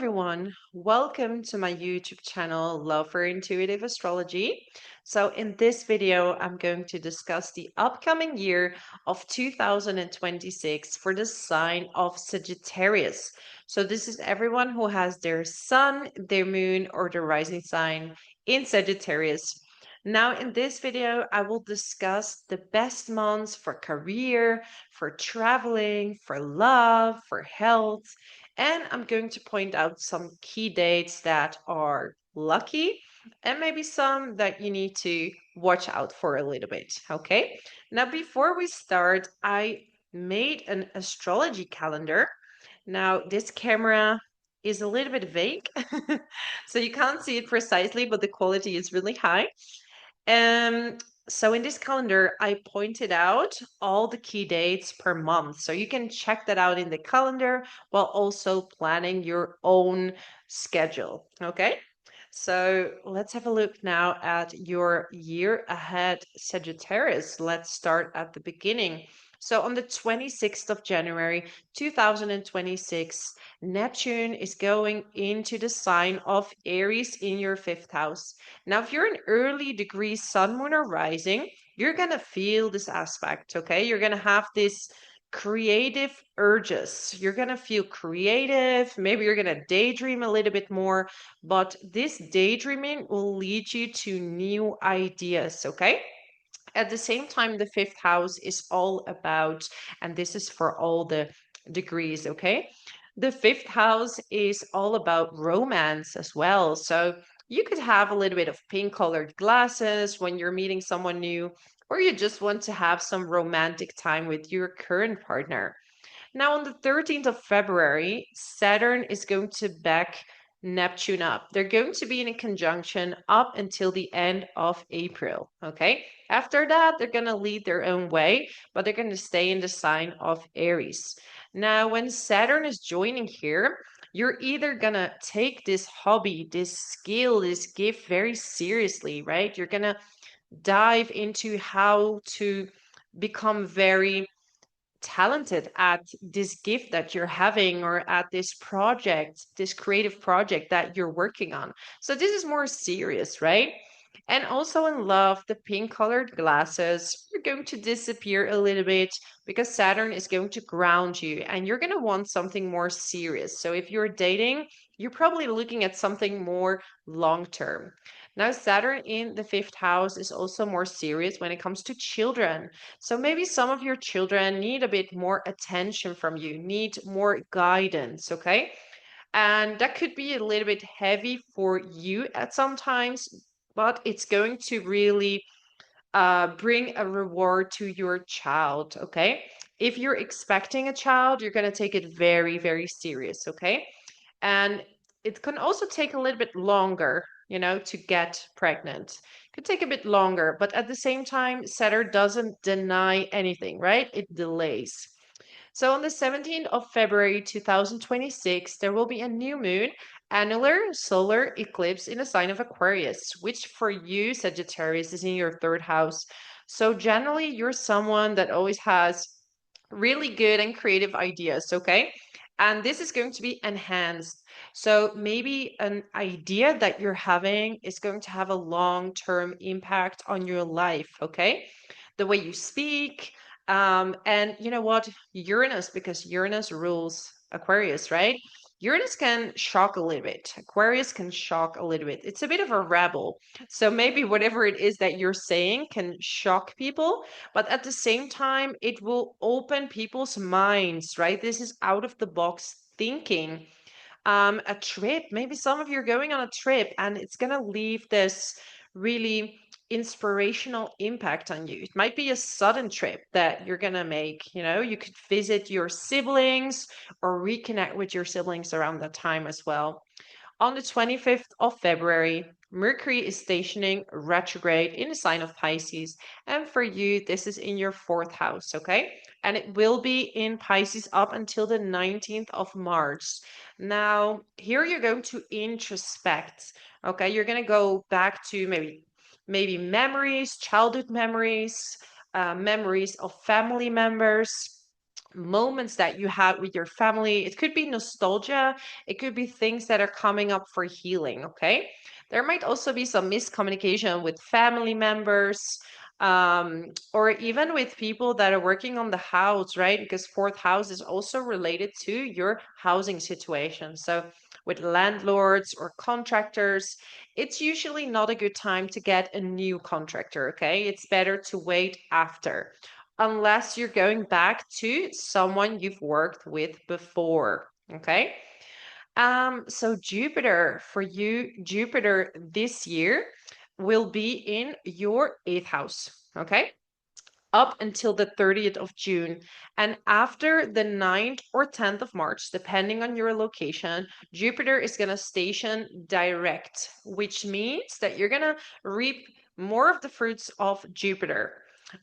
everyone, welcome to my YouTube channel, Love for Intuitive Astrology. So in this video, I'm going to discuss the upcoming year of 2026 for the sign of Sagittarius. So this is everyone who has their sun, their moon, or their rising sign in Sagittarius. Now, in this video, I will discuss the best months for career, for traveling, for love, for health, and I'm going to point out some key dates that are lucky and maybe some that you need to watch out for a little bit. Okay. Now, before we start, I made an astrology calendar. Now, this camera is a little bit vague, so you can't see it precisely, but the quality is really high. Um, so in this calendar, I pointed out all the key dates per month. So you can check that out in the calendar while also planning your own schedule. Okay. So let's have a look now at your year ahead, Sagittarius. Let's start at the beginning. So on the 26th of January, 2026, Neptune is going into the sign of Aries in your fifth house. Now, if you're an early degree sun, moon, or rising, you're going to feel this aspect, okay? You're going to have this creative urges. You're going to feel creative. Maybe you're going to daydream a little bit more, but this daydreaming will lead you to new ideas, okay? At the same time, the fifth house is all about, and this is for all the degrees, okay? The fifth house is all about romance as well. So you could have a little bit of pink colored glasses when you're meeting someone new, or you just want to have some romantic time with your current partner. Now, on the 13th of February, Saturn is going to back Neptune up. They're going to be in a conjunction up until the end of April. Okay. After that, they're going to lead their own way, but they're going to stay in the sign of Aries. Now, when Saturn is joining here, you're either going to take this hobby, this skill, this gift very seriously, right? You're going to dive into how to become very talented at this gift that you're having or at this project, this creative project that you're working on. So this is more serious, right? And also in love, the pink colored glasses are going to disappear a little bit because Saturn is going to ground you and you're going to want something more serious. So if you're dating, you're probably looking at something more long term. Now, Saturn in the fifth house is also more serious when it comes to children. So maybe some of your children need a bit more attention from you, need more guidance, okay? And that could be a little bit heavy for you at some times, but it's going to really bring a reward to your child, okay? If you're expecting a child, you're going to take it very, very serious, okay? And it can also take a little bit longer, to get pregnant. It could take a bit longer, but at the same time, Saturn doesn't deny anything, right? It delays. So on the 17th of February 2026, there will be a new moon, annular solar eclipse in the sign of Aquarius, which for you, Sagittarius, is in your third house. So generally, you're someone that always has really good and creative ideas, okay? And this is going to be enhanced. So maybe an idea that you're having is going to have a long-term impact on your life, okay? The way you speak, and you know what? Uranus, because Uranus rules Aquarius, right? Uranus can shock a little bit. Aquarius can shock a little bit. It's a bit of a rebel. So maybe whatever it is that you're saying can shock people, but at the same time, it will open people's minds, right? This is out of the box thinking. A trip, maybe some of you are going on a trip and it's going to leave this really inspirational impact on you. It might be a sudden trip that you're going to make. You could visit your siblings or reconnect with your siblings around that time as well. On the 25th of February, Mercury is stationing retrograde in the sign of Pisces. And for you, this is in your fourth house, okay? And it will be in Pisces up until the 19th of March. Now, here you're going to introspect, okay? You're going to go back to maybe memories, childhood memories, memories of family members, moments that you had with your family. It could be nostalgia. It could be things that are coming up for healing. Okay. There might also be some miscommunication with family members, or even with people that are working on the house, right? Because fourth house is also related to your housing situation. So with landlords or contractors, it's usually not a good time to get a new contractor. Okay. It's better to wait after, unless you're going back to someone you've worked with before. Okay. So Jupiter for you, Jupiter this year will be in your eighth house. Okay. Up until the 30th of June. And after the 9th or 10th of March, depending on your location, Jupiter is going to station direct, which means that you're going to reap more of the fruits of Jupiter.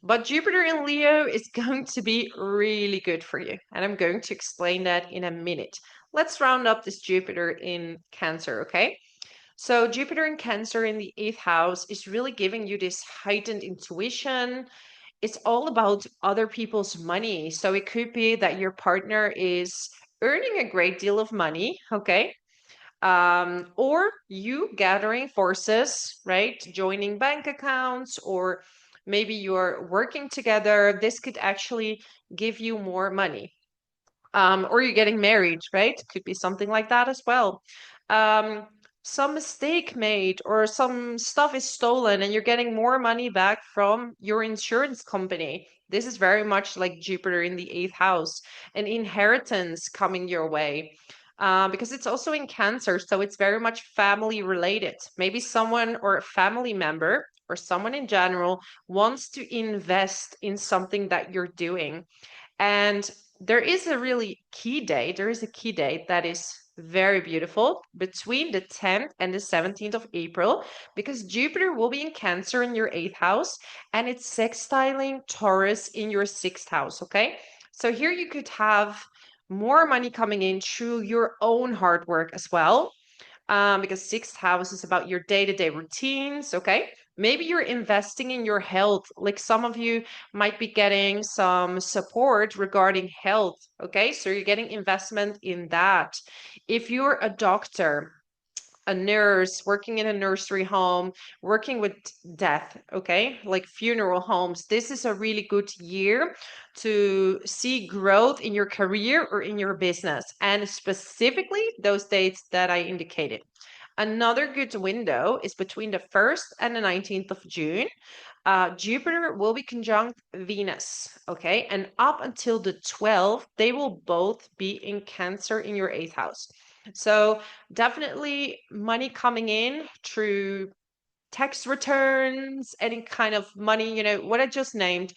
But Jupiter in Leo is going to be really good for you. And I'm going to explain that in a minute. Let's round up this Jupiter in Cancer, okay? So, Jupiter in Cancer in the eighth house is really giving you this heightened intuition. It's all about other people's money. So it could be that your partner is earning a great deal of money, okay? Or you gathering forces, right? Joining bank accounts, or maybe you're working together. This could actually give you more money. Or you're getting married, right? Could be something like that as well. Um, some mistake made or some stuff is stolen and you're getting more money back from your insurance company. This is very much like Jupiter in the eighth house, an inheritance coming your way. Because it's also in Cancer, so it's very much family related. Maybe someone or a family member or someone in general wants to invest in something that you're doing. And there is a really key date. There is a key date that is very beautiful between the 10th and the 17th of April, because Jupiter will be in Cancer in your eighth house and it's sextiling Taurus in your sixth house. Okay. So here you could have more money coming in through your own hard work as well, because sixth house is about your day-to-day routines. Okay, maybe you're investing in your health, like some of you might be getting some support regarding health. Okay, so you're getting investment in that. If you're a doctor, a nurse, working in a nursery home, working with death, okay, like funeral homes, this is a really good year to see growth in your career or in your business, and specifically those dates that I indicated. Another good window is between the 1st and the 19th of June. Jupiter will be conjunct Venus, okay? And up until the 12th, they will both be in Cancer in your eighth house. So definitely money coming in through tax returns, any kind of money, what I just named,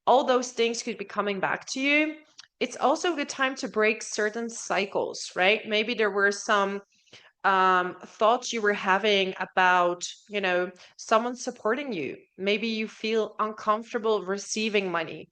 all those things could be coming back to you. It's also a good time to break certain cycles, right? Maybe there were some thoughts you were having about, someone supporting you. Maybe you feel uncomfortable receiving money.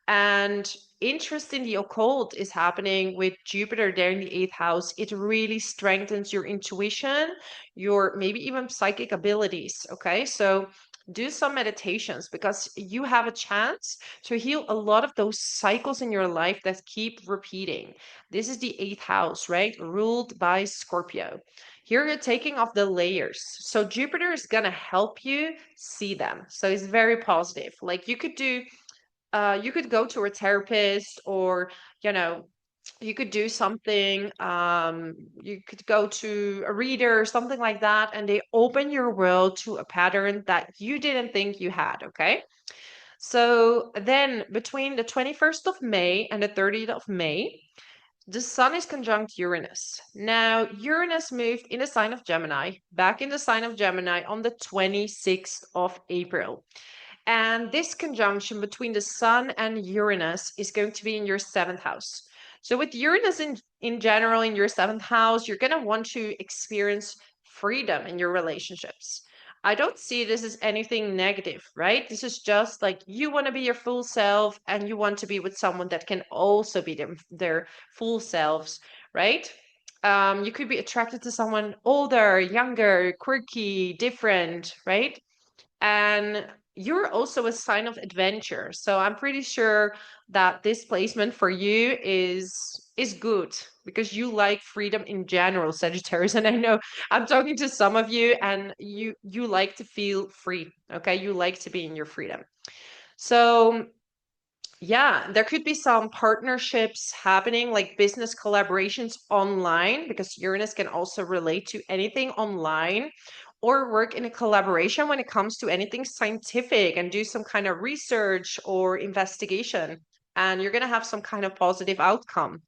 And interest in the occult is happening with Jupiter there in the eighth house. It really strengthens your intuition, your maybe even psychic abilities. Okay. So do some meditations, because you have a chance to heal a lot of those cycles in your life that keep repeating. This is the eighth house, right? Ruled by Scorpio. Here you're taking off the layers. So Jupiter is going to help you see them. So it's very positive. Like you could go to a therapist, or you know you could do something, you could go to a reader or something like that, and they open your world to a pattern that you didn't think you had. Okay, so then between the 21st of May and the 30th of May, the sun is conjunct Uranus. Now, Uranus moved in the sign of Gemini, back in the sign of Gemini on the 26th of April. And this conjunction between the Sun and Uranus is going to be in your seventh house. So, with Uranus in general in your seventh house, you're going to want to experience freedom in your relationships. I don't see this as anything negative, right? This is just like you want to be your full self and you want to be with someone that can also be their full selves, right? You could be attracted to someone older, younger, quirky, different, right? And you're also a sign of adventure. So I'm pretty sure that this placement for you is good because you like freedom in general, Sagittarius. And I know I'm talking to some of you and you like to feel free, okay? You like to be in your freedom. So yeah, there could be some partnerships happening, like business collaborations online, because Uranus can also relate to anything online, or work in a collaboration when it comes to anything scientific and do some kind of research or investigation. And you're going to have some kind of positive outcome.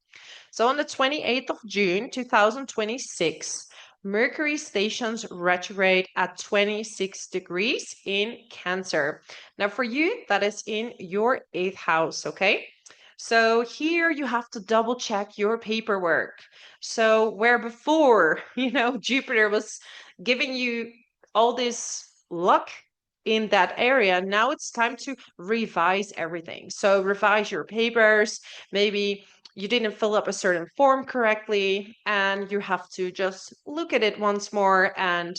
So on the 28th of June, 2026, Mercury stations retrograde at 26 degrees in Cancer. Now, for you, that is in your eighth house, okay? So here you have to double check your paperwork. So, where before, Jupiter was giving you all this luck in that area, now it's time to revise everything. So, revise your papers, maybe you didn't fill up a certain form correctly and you have to just look at it once more and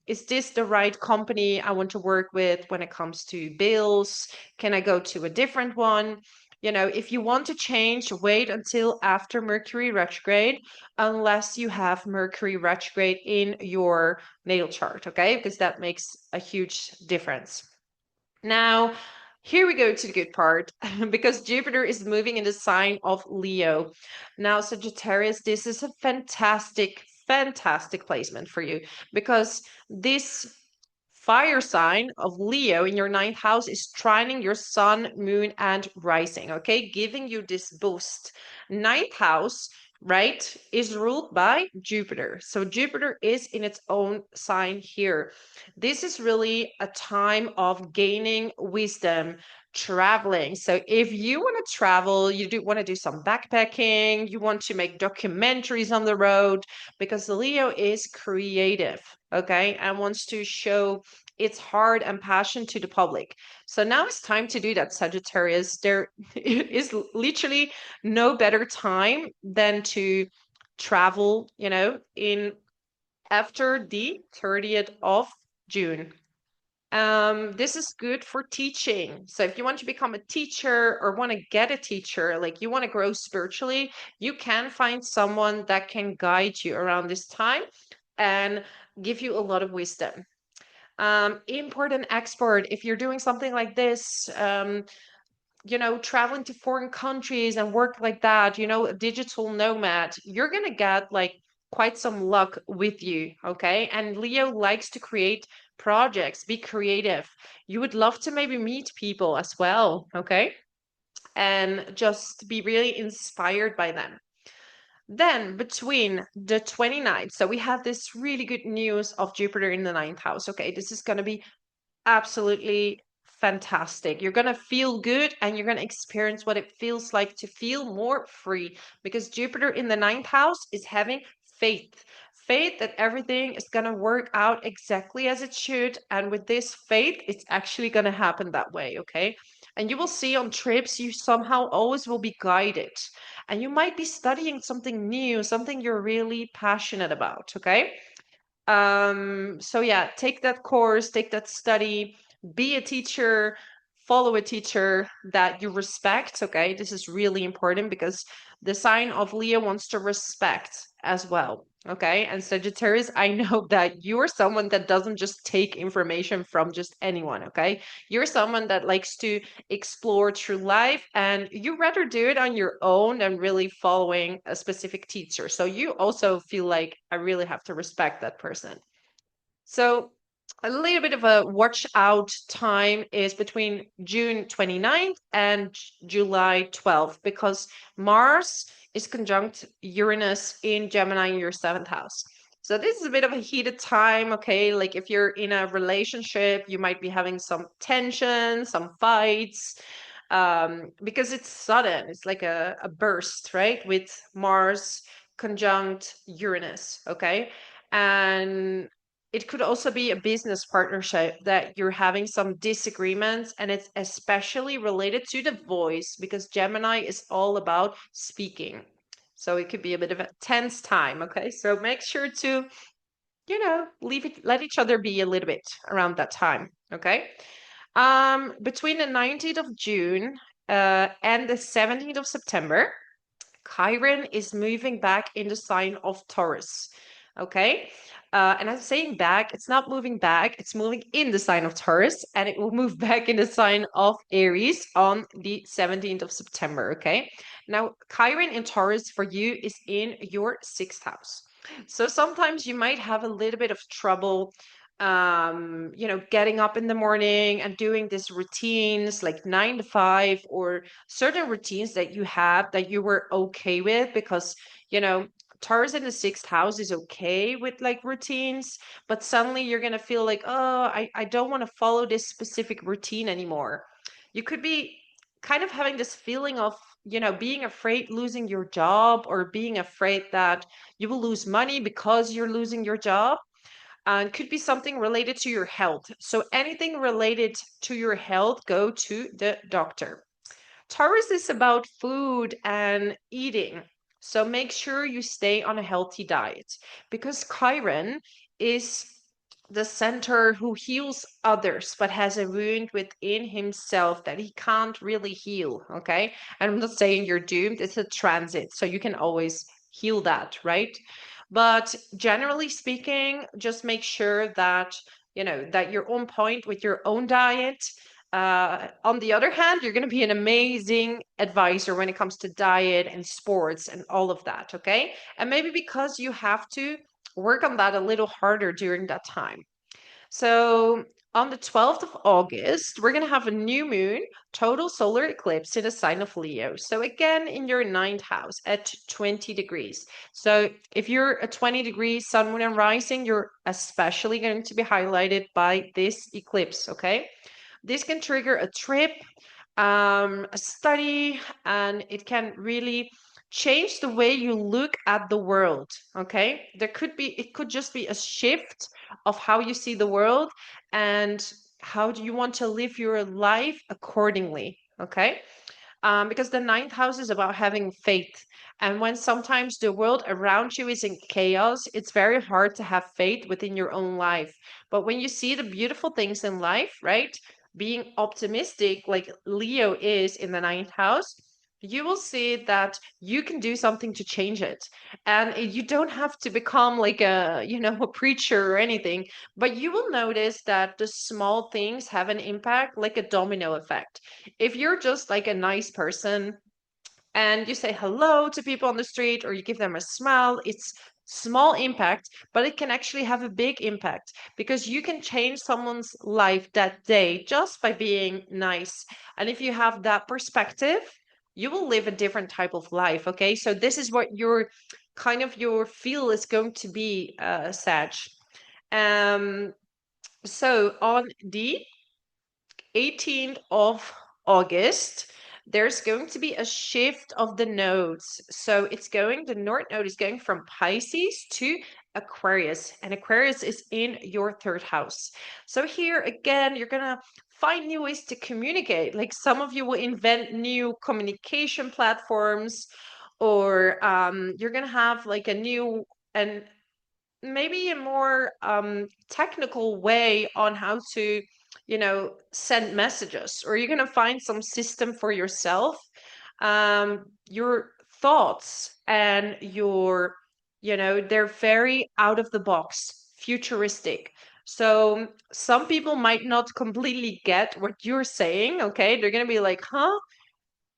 is this the right company I want to work with when it comes to bills? Can I go to a different one? If you want to change, wait until after Mercury retrograde, unless you have Mercury retrograde in your natal chart, okay? Because that makes a huge difference. Now, here we go to the good part because Jupiter is moving in the sign of Leo. Now, Sagittarius, this is a fantastic, fantastic placement for you because this fire sign of Leo in your ninth house is trining your sun, moon, and rising, okay? Giving you this boost. Ninth house, right, is ruled by Jupiter. So Jupiter is in its own sign here. This is really a time of gaining wisdom, traveling. So if you want to travel, you do want to do some backpacking, you want to make documentaries on the road, because Leo is creative, okay, and wants to show its heart and passion to the public. So now it's time to do that, Sagittarius. There is literally no better time than to travel, in after the 30th of June. This is good for teaching. So if you want to become a teacher or want to get a teacher, like you want to grow spiritually, you can find someone that can guide you around this time and give you a lot of wisdom. Import and export. If you're doing something like this, traveling to foreign countries and work like that, a digital nomad, you're going to get like quite some luck with you, okay? And Leo likes to create projects, be creative. You would love to maybe meet people as well, okay? And just be really inspired by them. Then between the 29th, so we have this really good news of Jupiter in the ninth house. Okay, this is going to be absolutely fantastic. You're going to feel good and you're going to experience what it feels like to feel more free because Jupiter in the ninth house is having faith. Faith that everything is going to work out exactly as it should. And with this faith, it's actually going to happen that way. Okay. And you will see on trips, you somehow always will be guided. And you might be studying something new, something you're really passionate about. Okay. So yeah, take that course, take that study, be a teacher, follow a teacher that you respect. Okay, this is really important because the sign of Leo wants to respect as well. Okay, and Sagittarius, I know that you're someone that doesn't just take information from just anyone. Okay, you're someone that likes to explore through life and you rather do it on your own than really following a specific teacher. So you also feel like I really have to respect that person. So a little bit of a watch out time is between June 29th and July 12th because Mars is conjunct Uranus in Gemini in your seventh house. So this is a bit of a heated time, okay? Like if you're in a relationship, you might be having some tension, some fights, because it's sudden. It's like a burst, right? With Mars conjunct Uranus, okay? And it could also be a business partnership that you're having some disagreements, and it's especially related to the voice because Gemini is all about speaking. So it could be a bit of a tense time, okay? So make sure to, let each other be a little bit around that time, okay? Between the 19th of June and the 17th of September, Chiron is moving back in the sign of Taurus. Okay. And I'm saying back, it's not moving back, it's moving in the sign of Taurus, and it will move back in the sign of Aries on the 17th of September. Okay. Now, Chiron in Taurus for you is in your sixth house. So sometimes you might have a little bit of trouble getting up in the morning and doing these routines like 9 to 5, or certain routines that you had that you were okay with, because Taurus in the sixth house is okay with like routines, but suddenly you're gonna feel like, oh, I don't want to follow this specific routine anymore. You could be kind of having this feeling of being afraid losing your job, or being afraid that you will lose money because you're losing your job, and could be something related to your health. So anything related to your health, go to the doctor. Taurus is about food and eating. So make sure you stay on a healthy diet, because Chiron is the center who heals others but has a wound within himself that he can't really heal. Okay. And I'm not saying you're doomed, it's a transit. So you can always heal that, right? But generally speaking, just make sure that that you're on point with your own diet. On the other hand, you're going to be an amazing advisor when it comes to diet and sports and all of that, okay? And maybe because you have to work on that a little harder during that time. So on the 12th of August, we're going to have a new moon, total solar eclipse in the sign of Leo. So again, in your ninth house at 20 degrees. So if you're a 20 degrees sun, moon, and rising, you're especially going to be highlighted by this eclipse, okay? This can trigger a trip, a study, and it can really change the way you look at the world. Okay, it could just be a shift of how you see the world, and how do you want to live your life accordingly. Okay, because the ninth house is about having faith. And when sometimes the world around you is in chaos, it's very hard to have faith within your own life. But when you see the beautiful things in life, right? Being optimistic, like Leo is in the ninth house, you will see that you can do something to change it. And you don't have to become like a preacher or anything, but you will notice that the small things have an impact, like a domino effect. If you're just like a nice person and you say hello to people on the street, or you give them a smile, it's small impact, but it can actually have a big impact, because you can change someone's life that day just by being nice. And if you have that perspective, you will live a different type of life. Okay, so this is what your feel is going to be, Sag. So on the 18th of August, there's going to be a shift of the nodes. So the North node is going from Pisces to Aquarius, and Aquarius is in your third house. So here again, you're going to find new ways to communicate. Like some of you will invent new communication platforms, or you're going to have like a new and maybe a more technical way on how to send messages, or you're going to find some system for yourself. Your thoughts and they're very out of the box, futuristic. So some people might not completely get what you're saying. Okay, they're going to be like, huh,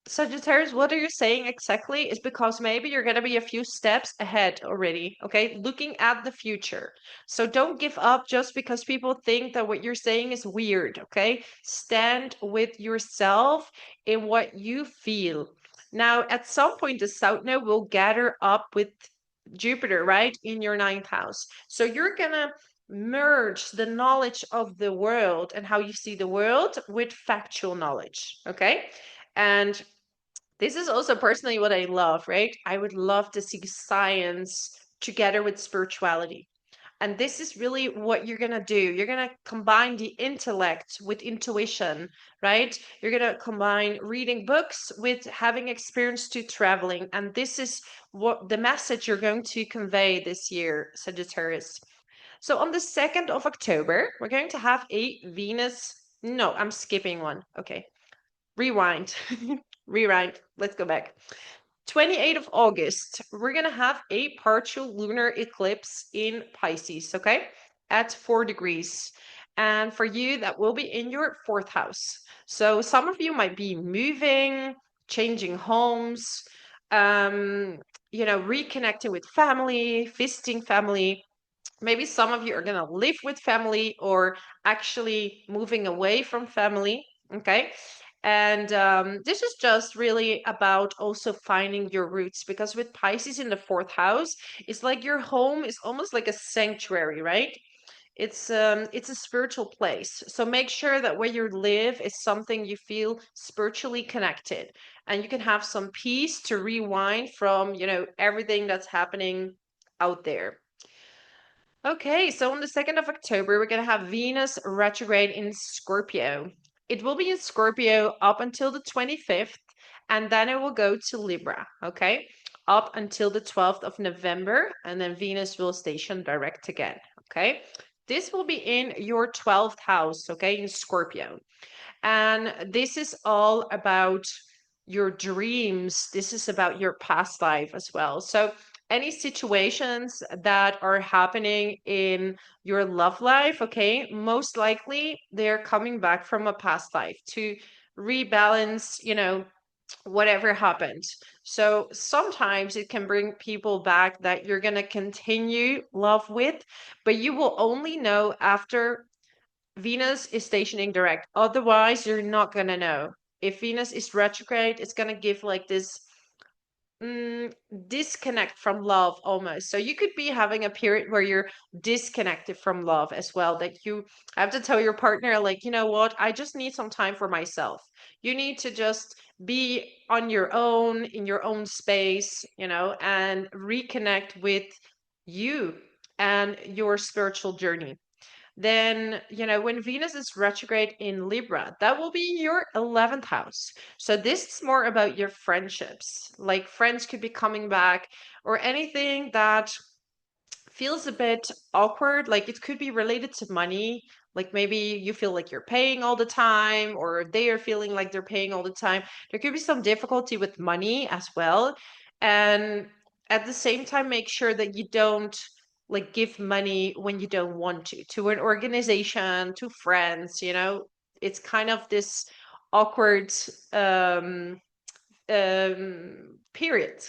Sagittarius, what are you saying exactly? Is because maybe you're going to be a few steps ahead already, okay? Looking at the future. So don't give up just because people think that what you're saying is weird, okay? Stand with yourself in what you feel. Now, at some point, the South Node will gather up with Jupiter, right, in your ninth house. So you're going to merge the knowledge of the world and how you see the world with factual knowledge, okay? And this is also personally what I love, right? I would love to see science together with spirituality. And this is really what you're going to do. You're going to combine the intellect with intuition, right? You're going to combine reading books with having experience to traveling. And this is what the message you're going to convey this year, Sagittarius. So on the 2nd of October, we're going to have a Venus No, I'm skipping one. Okay. Rewind. Rewind. Let's go back. 28th of August, we're going to have a partial lunar eclipse in Pisces, okay? At 4 degrees. And for you, that will be in your fourth house. So some of you might be moving, changing homes, reconnecting with family, visiting family. Maybe some of you are going to live with family or actually moving away from family, okay? And this is just really about also finding your roots, because with Pisces in the fourth house, it's like your home is almost like a sanctuary, right? It's a spiritual place. So make sure that where you live is something you feel spiritually connected, and you can have some peace to rewind from, everything that's happening out there. Okay, so on the 2nd of October, we're going to have Venus retrograde in Scorpio. It will be in Scorpio up until the 25th, and then it will go to Libra, okay? Up until the 12th of November, and then Venus will station direct again, okay? This will be in your 12th house, okay, in Scorpio. And this is all about your dreams. This is about your past life as well. So, any situations that are happening in your love life, okay, most likely they're coming back from a past life to rebalance, whatever happened. So sometimes it can bring people back that you're going to continue love with, but you will only know after Venus is stationing direct. Otherwise, you're not going to know. If Venus is retrograde, it's going to give like this mm, disconnect from love almost. So you could be having a period where you're disconnected from love as well, that you have to tell your partner, like, you know what, I just need some time for myself. You need to just be on your own, in your own space, and reconnect with you and your spiritual journey. Then, when Venus is retrograde in Libra, that will be your 11th house. So this is more about your friendships. Like friends could be coming back, or anything that feels a bit awkward. Like it could be related to money. Like maybe you feel like you're paying all the time, or they are feeling like they're paying all the time. There could be some difficulty with money as well. And at the same time, make sure that you don't like give money when you don't want to an organization, to friends, it's kind of this awkward um period.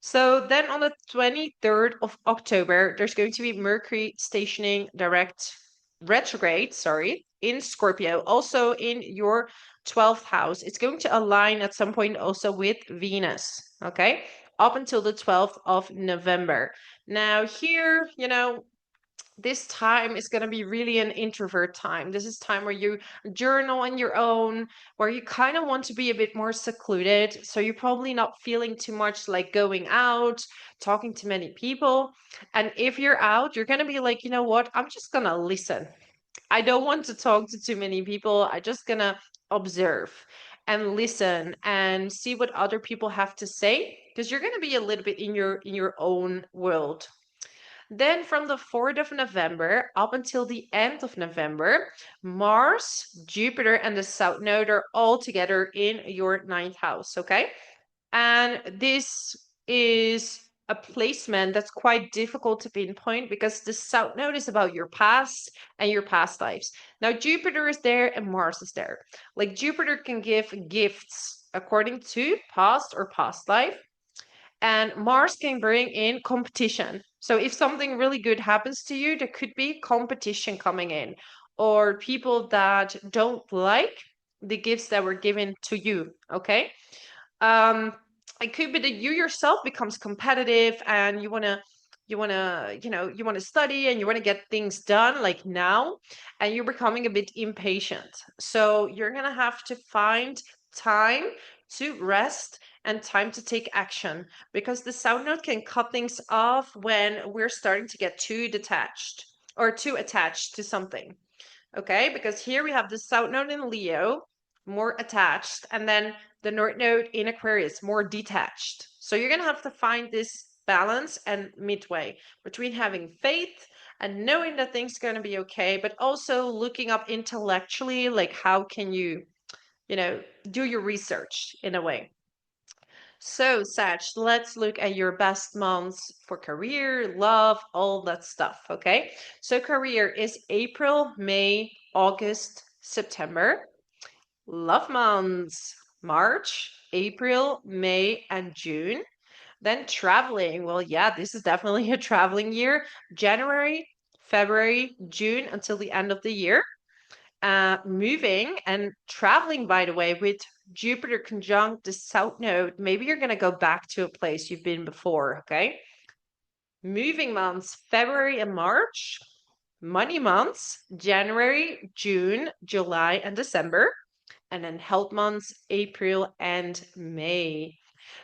So then on the 23rd of October, there's going to be Mercury stationing direct retrograde, sorry, in Scorpio, also in your 12th house. It's going to align at some point also with Venus, okay? Up until the 12th of November. Now here, this time is going to be really an introvert time. This is time where you journal on your own, where you kind of want to be a bit more secluded. So you're probably not feeling too much like going out, talking to many people. And if you're out, you're going to be like, you know what? I'm just going to listen. I don't want to talk to too many people. I'm just going to observe and listen and see what other people have to say, because you're going to be a little bit in your own world. Then from the 4th of November up until the end of November, Mars, Jupiter, and the South Node are all together in your ninth house, okay? And this is a placement that's quite difficult to pinpoint, because the South Node is about your past and your past lives. Now, Jupiter is there and Mars is there. Like Jupiter can give gifts according to past or past life, and Mars can bring in competition. So if something really good happens to you, there could be competition coming in, or people that don't like the gifts that were given to you. Okay. Um, it could be that you yourself becomes competitive, and you want to study, and you want to get things done like now, and you're becoming a bit impatient. So you're going to have to find time to rest and time to take action, because the South Node can cut things off when we're starting to get too detached or too attached to something. Okay, because here we have the South Node in Leo, more attached, and then the North Node in Aquarius, more detached. So you're going to have to find this balance and midway between having faith and knowing that things are going to be okay, but also looking up intellectually, like how can you do your research in a way. So, Sag, let's look at your best months for career, love, all that stuff. Okay. So, career is April, May, August, September. Love months March, April, May, and June. Then traveling. Well, yeah, this is definitely a traveling year. January, February, June until the end of the year. Moving and traveling, by the way, with Jupiter conjunct the South Node, maybe you're going to go back to a place you've been before, okay? Moving months, February and March. Money months, January, June, July, and December. And then health months, April and May.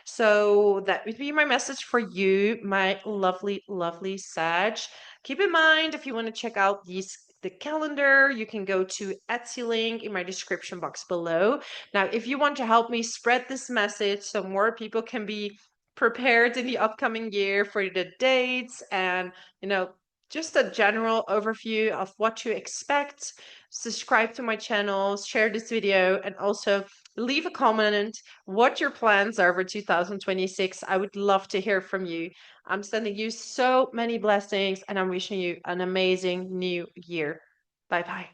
So that would be my message for you, my lovely, lovely Sag. Keep in mind, if you want to check out the calendar, you can go to Etsy link in my description box below. Now, if you want to help me spread this message so more people can be prepared in the upcoming year for the dates and, just a general overview of what to expect, subscribe to my channel, share this video, and also leave a comment what your plans are for 2026. I would love to hear from you. I'm sending you so many blessings and I'm wishing you an amazing new year. Bye bye.